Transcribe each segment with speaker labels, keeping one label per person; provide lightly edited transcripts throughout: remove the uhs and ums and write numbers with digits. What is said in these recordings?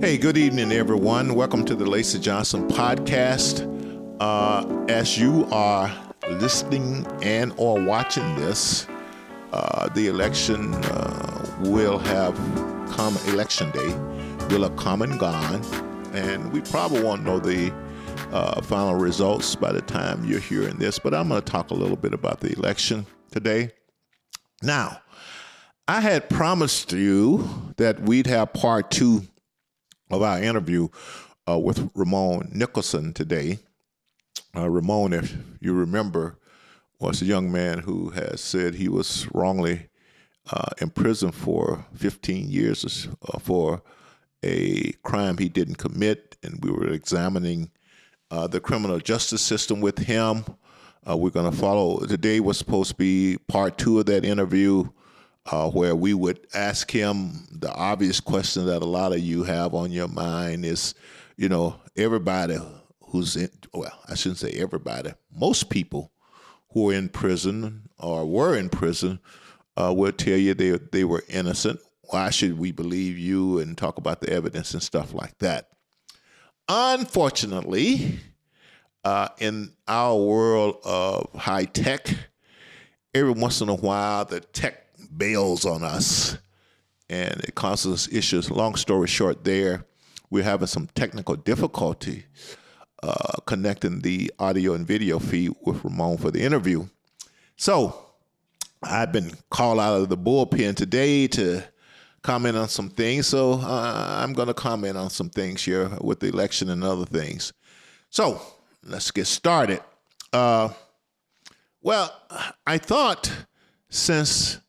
Speaker 1: Hey, good evening, everyone. Welcome to the Lacy Johnson podcast. As you are listening and or watching this, the election will have come. Election day will have come and gone, and we probably won't know the final results by the time you're hearing this. But I'm going to talk a little bit about the election today. Now, I had promised you that we'd have part two of our interview with Ramon Nicholson today. Ramon, if you remember, was a young man who has said he was wrongly imprisoned for 15 years for a crime he didn't commit, and we were examining the criminal justice system with him. We're going to follow. Today was supposed to be part two of that interview, where we would ask him the obvious question that a lot of you have on your mind is, everybody who's in, well, I shouldn't say everybody, most people who are in prison or were in prison will tell you they were innocent. Why should we believe you, and talk about the evidence and stuff like that. Unfortunately, in our world of high tech, every once in a while the tech bails on us and it causes us issues. Long story short, we're having some technical difficulty connecting the audio and video feed with Ramon for the interview. So I've been called out of the bullpen today to comment on some things. So I'm going to comment on some things here with the election and other things. So let's get started. Well, I thought since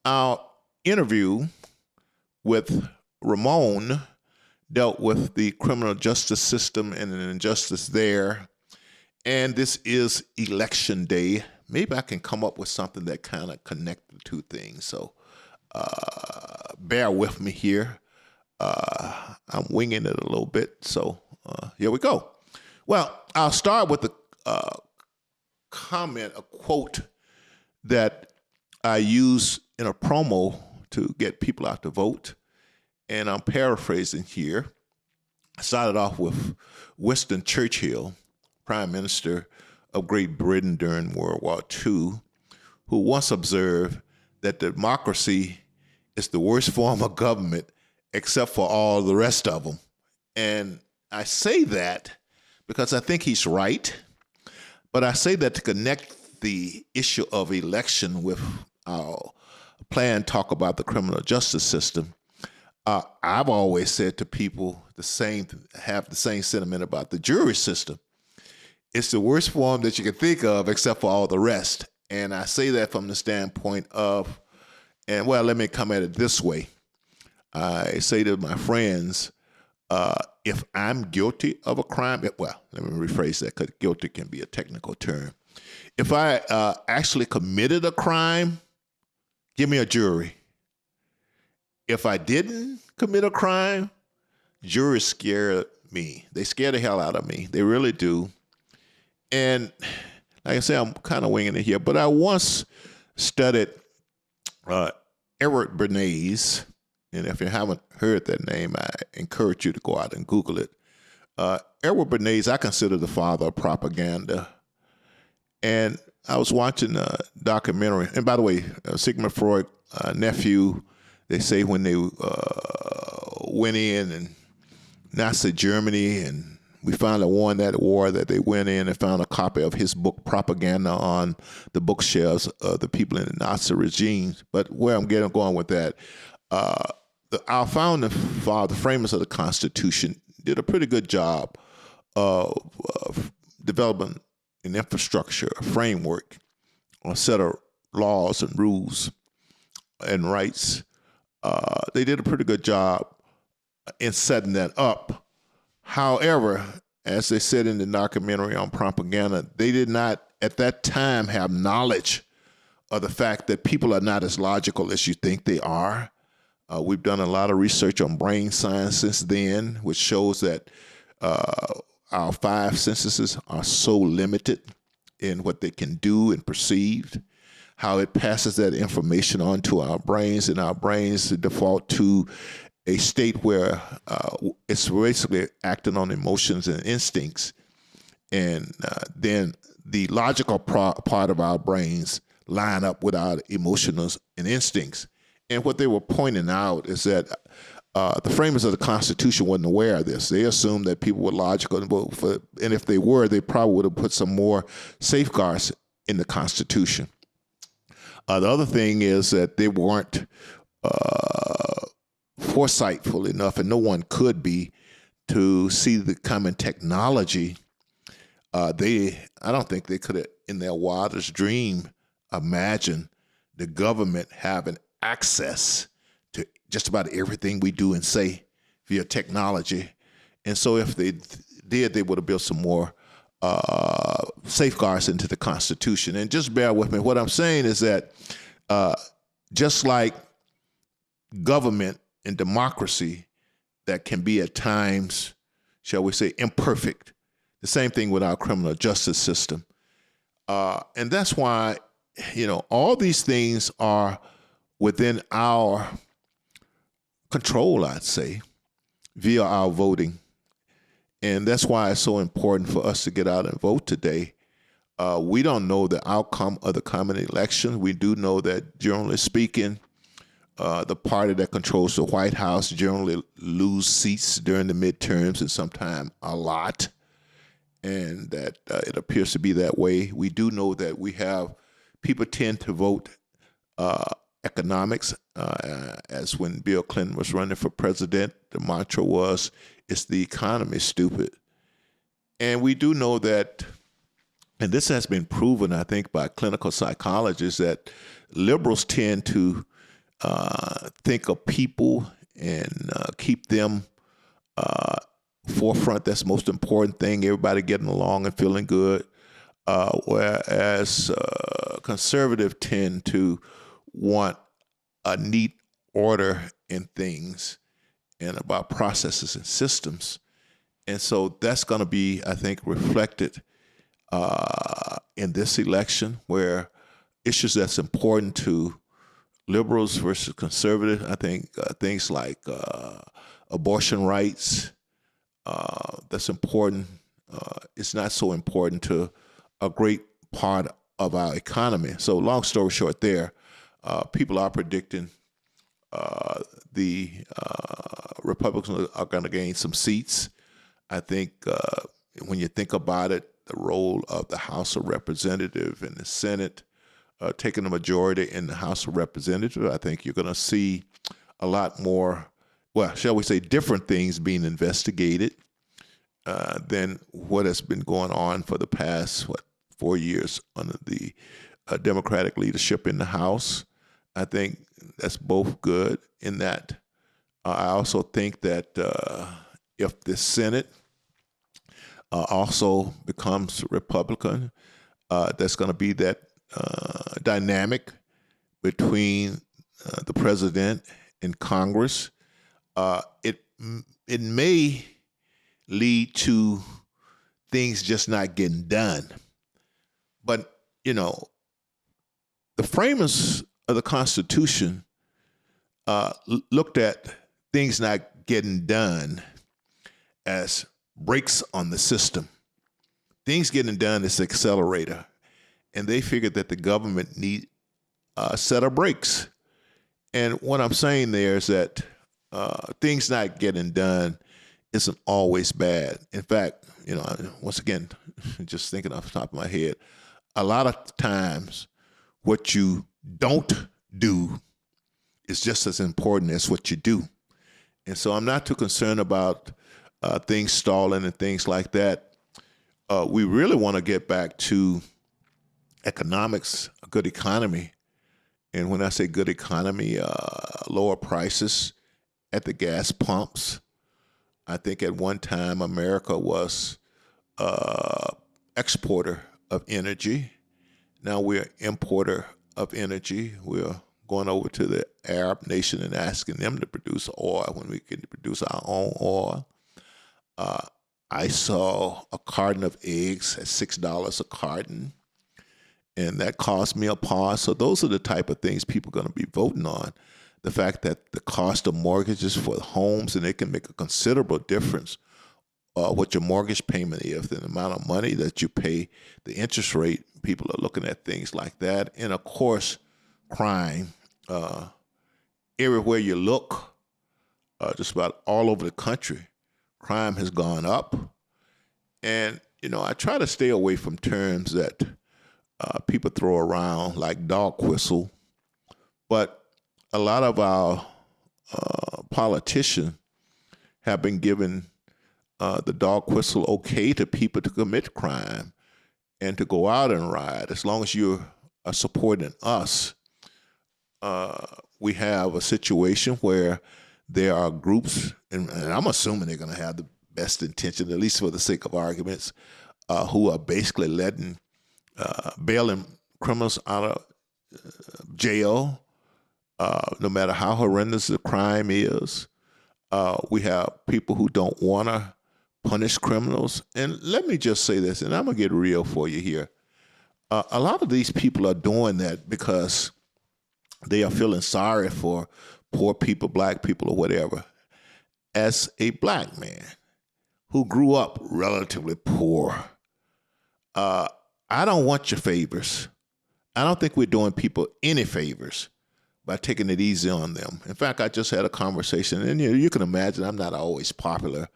Speaker 1: our interview with Ramon dealt with the criminal justice system and an injustice there, and this is election day, maybe I can come up with something that kind of connect the two things. So bear with me here. I'm winging it a little bit. So here we go. Well, I'll start with a quote that I use in a promo to get people out to vote. And I'm paraphrasing here. I started off with Winston Churchill, Prime Minister of Great Britain during World War II, who once observed that democracy is the worst form of government except for all the rest of them. And I say that because I think he's right, but I say that to connect the issue of election with our plan talk about the criminal justice system. I've always said to people have the same sentiment about the jury system. It's the worst form that you can think of except for all the rest. And I say that from the standpoint of, let me come at it this way. I say to my friends, if I'm guilty of a crime, let me rephrase that because guilty can be a technical term. If I actually committed a crime, give me a jury. If I didn't commit a crime, juries scare me. They scare the hell out of me. They really do. And like I say, I'm kind of winging it here, but I once studied Edward Bernays. And if you haven't heard that name, I encourage you to go out and Google it. Edward Bernays, I consider the father of propaganda. And I was watching a documentary. And by the way, Sigmund Freud, nephew, they say when they went in and Nazi Germany, and we finally won that war, that they went in and found a copy of his book, Propaganda, on the bookshelves of the people in the Nazi regime. But where I'm going with that, our founding father, the framers of the Constitution, did a pretty good job of developing an infrastructure, a framework, a set of laws and rules and rights. They did a pretty good job in setting that up. However, as they said in the documentary on propaganda, they did not at that time have knowledge of the fact that people are not as logical as you think they are. We've done a lot of research on brain science since then, which shows that our five senses are so limited in what they can do and perceive, how it passes that information on to our brains, and our brains default to a state where it's basically acting on emotions and instincts, and then the logical part of our brains line up with our emotions and instincts. And what they were pointing out is that the framers of the Constitution wasn't aware of this. They assumed that people were logical and vote for, and if they were, they probably would have put some more safeguards in the Constitution. The other thing is that they weren't foresightful enough, and no one could be, to see the common technology. I don't think they could have, in their wildest dream, imagined the government having access to just about everything we do and say via technology. And so if they did, they would have built some more safeguards into the Constitution. And just bear with me. What I'm saying is that just like government and democracy that can be at times, shall we say, imperfect, the same thing with our criminal justice system. And that's why, all these things are within our control, I'd say, via our voting. And that's why it's so important for us to get out and vote today. We don't know the outcome of the coming election. We do know that, generally speaking, the party that controls the White House generally lose seats during the midterms, and sometimes a lot. And that it appears to be that way. We do know that people tend to vote economics, as when Bill Clinton was running for president, the mantra was, it's the economy, stupid. And we do know that, and this has been proven, I think, by clinical psychologists, that liberals tend to think of people and keep them forefront. That's the most important thing, everybody getting along and feeling good. Whereas conservatives tend to want a neat order in things and about processes and systems. And so that's going to be, I think, reflected in this election, where issues that's important to liberals versus conservatives, I think things like abortion rights, that's important. It's not so important to a great part of our economy. So long story short there, people are predicting the Republicans are going to gain some seats. I think when you think about it, the role of the House of Representatives and the Senate taking the majority in the House of Representatives, I think you're going to see a lot more, well, shall we say, different things being investigated than what has been going on for the past, 4 years under the Democratic leadership in the House. I think that's both good in that. I also think that if the Senate also becomes Republican, there's going to be that dynamic between the president and Congress. It may lead to things just not getting done. But, the framers of the Constitution looked at things not getting done as brakes on the system. Things getting done is the accelerator. And they figured that the government need a set of brakes. And what I'm saying there is that things not getting done isn't always bad. In fact, once again, just thinking off the top of my head, a lot of times what you don't do is just as important as what you do. And so I'm not too concerned about things stalling and things like that. We really want to get back to economics, a good economy. And when I say good economy, lower prices at the gas pumps. I think at one time America was exporter of energy. Now we're importer of energy. We're going over to the Arab nation and asking them to produce oil when we can produce our own oil. I saw a carton of eggs at $6 a carton, and that cost me a pause. So those are the type of things people are going to be voting on. the fact that the cost of mortgages for homes, and it can make a considerable difference what your mortgage payment is, the amount of money that you pay, the interest rate. People are looking at things like that. And of course, crime. Everywhere you look, just about all over the country, crime has gone up. And, I try to stay away from terms that people throw around like dog whistle. But a lot of our politicians have been given the dog whistle okay to people to commit crime and to go out and riot. As long as you are supporting us, we have a situation where there are groups, and I'm assuming they're going to have the best intention, at least for the sake of arguments, who are basically bailing criminals out of jail, no matter how horrendous the crime is. We have people who don't want to punish criminals. And let me just say this, and I'm going to get real for you here. A lot of these people are doing that because they are feeling sorry for poor people, black people, or whatever. As a black man who grew up relatively poor, I don't want your favors. I don't think we're doing people any favors by taking it easy on them. In fact, I just had a conversation, and you can imagine I'm not always popular,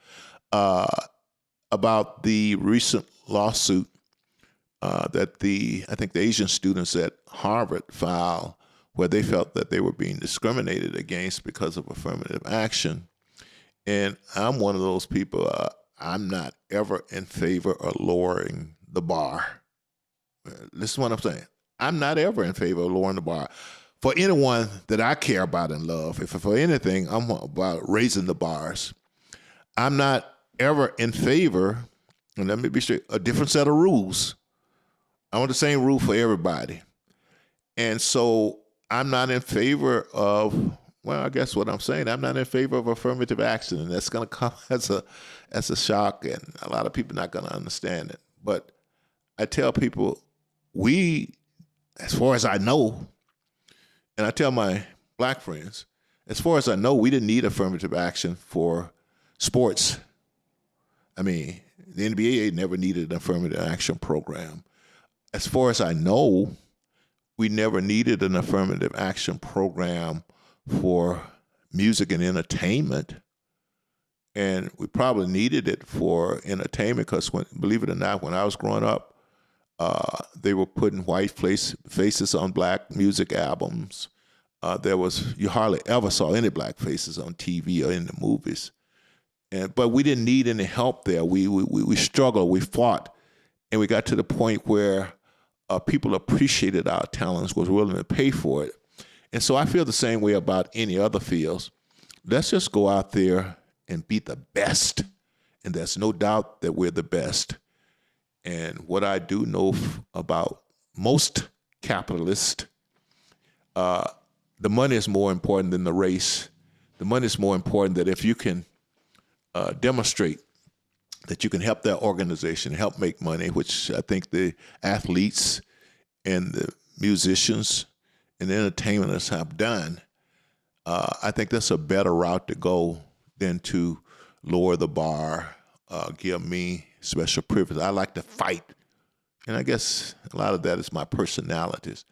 Speaker 1: about the recent lawsuit that I think the Asian students at Harvard filed, where they felt that they were being discriminated against because of affirmative action. And I'm one of those people, I'm not ever in favor of lowering the bar. This is what I'm saying. I'm not ever in favor of lowering the bar. For anyone that I care about and love, if for anything, I'm about raising the bars. I'm not ever in favor, and let me be straight, a different set of rules. I want the same rule for everybody. And so I'm not in favor of, well, I guess what I'm saying, I'm not in favor of affirmative action, and that's going to come as a shock, and a lot of people are not going to understand it. But I tell people, as far as I know, and I tell my black friends, as far as I know, we didn't need affirmative action for sports. I mean, the NBA never needed an affirmative action program. As far as I know, we never needed an affirmative action program for music and entertainment. And we probably needed it for entertainment because, believe it or not, when I was growing up, they were putting white faces on black music albums. You hardly ever saw any black faces on TV or in the movies. But we didn't need any help there. We struggled, we fought, and we got to the point where people appreciated our talents, was willing to pay for it. And so I feel the same way about any other fields. Let's just go out there and be the best. And there's no doubt that we're the best. And what I do know about most capitalists, the money is more important than the race. The money is more important that if you can demonstrate that you can help that organization, help make money, which I think the athletes and the musicians and the entertainers have done, I think that's a better route to go than to lower the bar, give me special privilege. I like to fight. And I guess a lot of that is my personalities.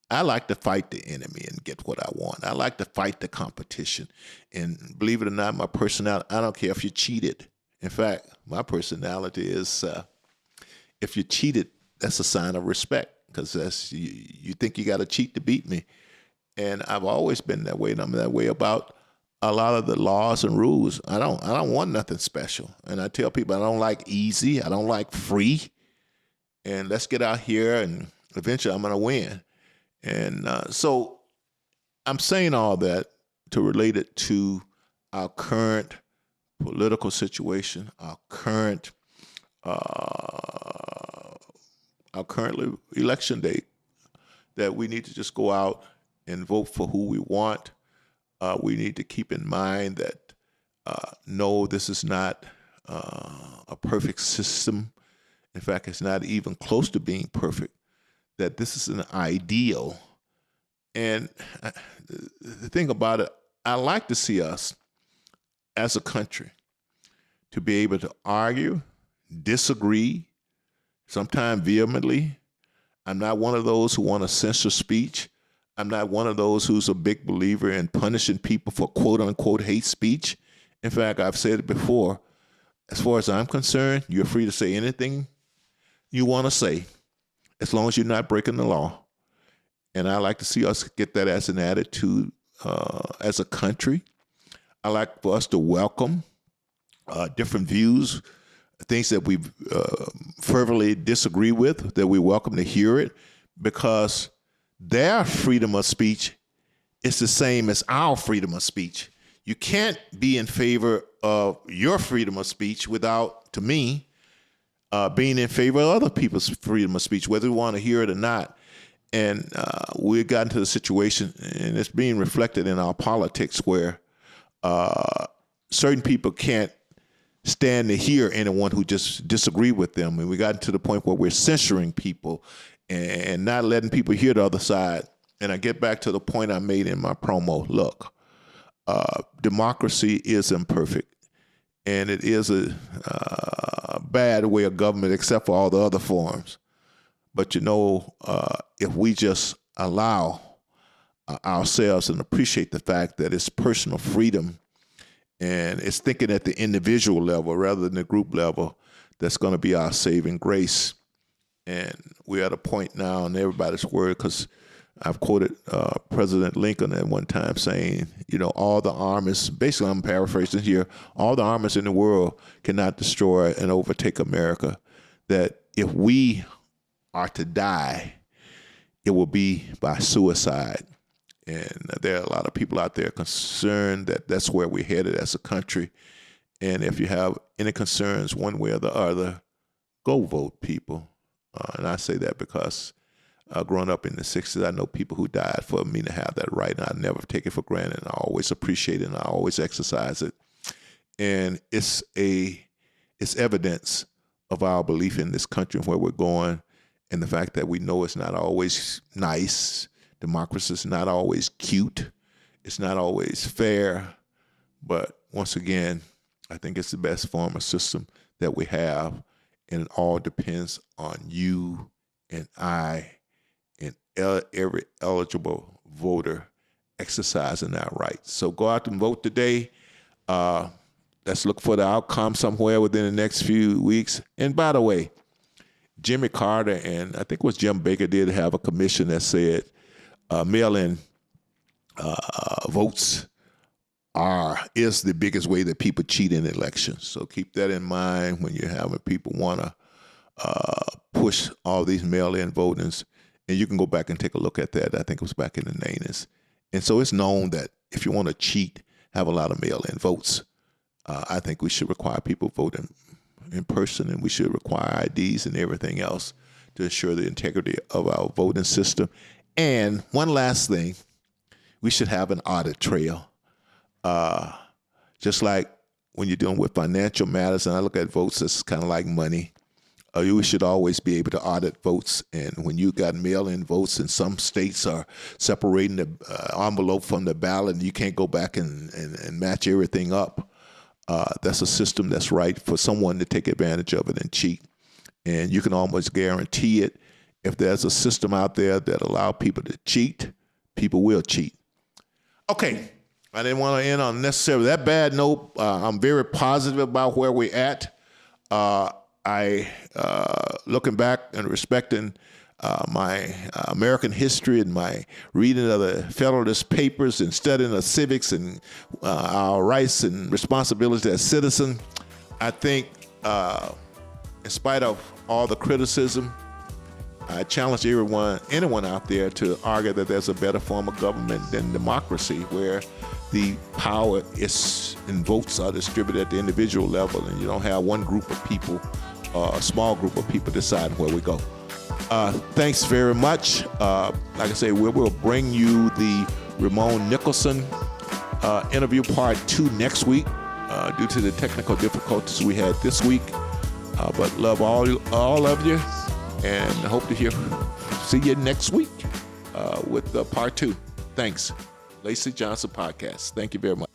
Speaker 1: I like to fight the enemy and get what I want. I like to fight the competition. And believe it or not, my personality, I don't care if you cheated. In fact, my personality is if you cheated, that's a sign of respect because you think you got to cheat to beat me. And I've always been that way, and I'm that way about a lot of the laws and rules. I don't want nothing special. And I tell people I don't like easy. I don't like free. And let's get out here, and eventually I'm going to win. And so I'm saying all that to relate it to our current political situation, our current election date, that we need to just go out and vote for who we want. We need to keep in mind that, no, this is not a perfect system. In fact, it's not even close to being perfect, that this is an ideal. And the thing about it, I like to see us as a country to be able to argue, disagree, sometimes vehemently. I'm not one of those who want to censor speech. I'm not one of those who's a big believer in punishing people for quote unquote hate speech. In fact, I've said it before, as far as I'm concerned, you're free to say anything you want to say, as long as you're not breaking the law. And I like to see us get that as an attitude as a country. I like for us to welcome different views, things that we fervently disagree with, that we welcome to hear it, because their freedom of speech is the same as our freedom of speech. You can't be in favor of your freedom of speech without, to me, being in favor of other people's freedom of speech, whether we want to hear it or not. And we've gotten to the situation, and it's being reflected in our politics, where certain people can't stand to hear anyone who just disagree with them. And we got to the point where we're censoring people and not letting people hear the other side. And I get back to the point I made in my promo. Look, democracy is imperfect, and it is a bad way of government, except for all the other forms. But if we just allow ourselves and appreciate the fact that it's personal freedom and it's thinking at the individual level rather than the group level, that's going to be our saving grace. And we're at a point now in everybody's word, because I've quoted President Lincoln at one time saying, all the armies, basically I'm paraphrasing here, all the armies in the world cannot destroy and overtake America. That if we are to die, it will be by suicide. And there are a lot of people out there concerned that that's where we're headed as a country. And if you have any concerns one way or the other, go vote, people. And I say that because growing up in the 60s, I know people who died for me to have that right, and I never take it for granted. And I always appreciate it, and I always exercise it. And it's evidence of our belief in this country and where we're going, and the fact that we know it's not always nice. Democracy is not always cute. It's not always fair. But once again, I think it's the best form of system that we have. And it all depends on you and I and every eligible voter exercising that right. So go out and vote today. Let's look for the outcome somewhere within the next few weeks. And by the way, Jimmy Carter and I think it was Jim Baker did have a commission that said mail-in votes is the biggest way that people cheat in elections. So keep that in mind when you're having people want to push all these mail-in votings. And you can go back and take a look at that. I think it was back in the 90s. And so it's known that if you want to cheat, have a lot of mail-in votes. I think we should require people voting in person, and we should require IDs and everything else to ensure the integrity of our voting system. And one last thing, we should have an audit trail. Just like when you're dealing with financial matters, and I look at votes as kind of like money, we should always be able to audit votes. And when you got mail-in votes, and some states are separating the envelope from the ballot, and you can't go back and match everything up, that's a system that's right for someone to take advantage of it and cheat. And you can almost guarantee it. If there's a system out there that allows people to cheat, people will cheat. Okay, I didn't want to end on necessarily that bad note. I'm very positive about where we're at. Looking back and respecting my American history and my reading of the Federalist Papers and studying of civics and our rights and responsibilities as citizens, I think in spite of all the criticism, I challenge anyone out there to argue that there's a better form of government than democracy, where the power and votes are distributed at the individual level, and you don't have one group of people, a small group of people deciding where we go. Thanks very much. Like I say, we will bring you the Ramon Nicholson interview part 2 next week due to the technical difficulties we had this week. But love all of you, and hope to see you next week. with part 2. Thanks. Lacy Johnson Podcast. Thank you very much.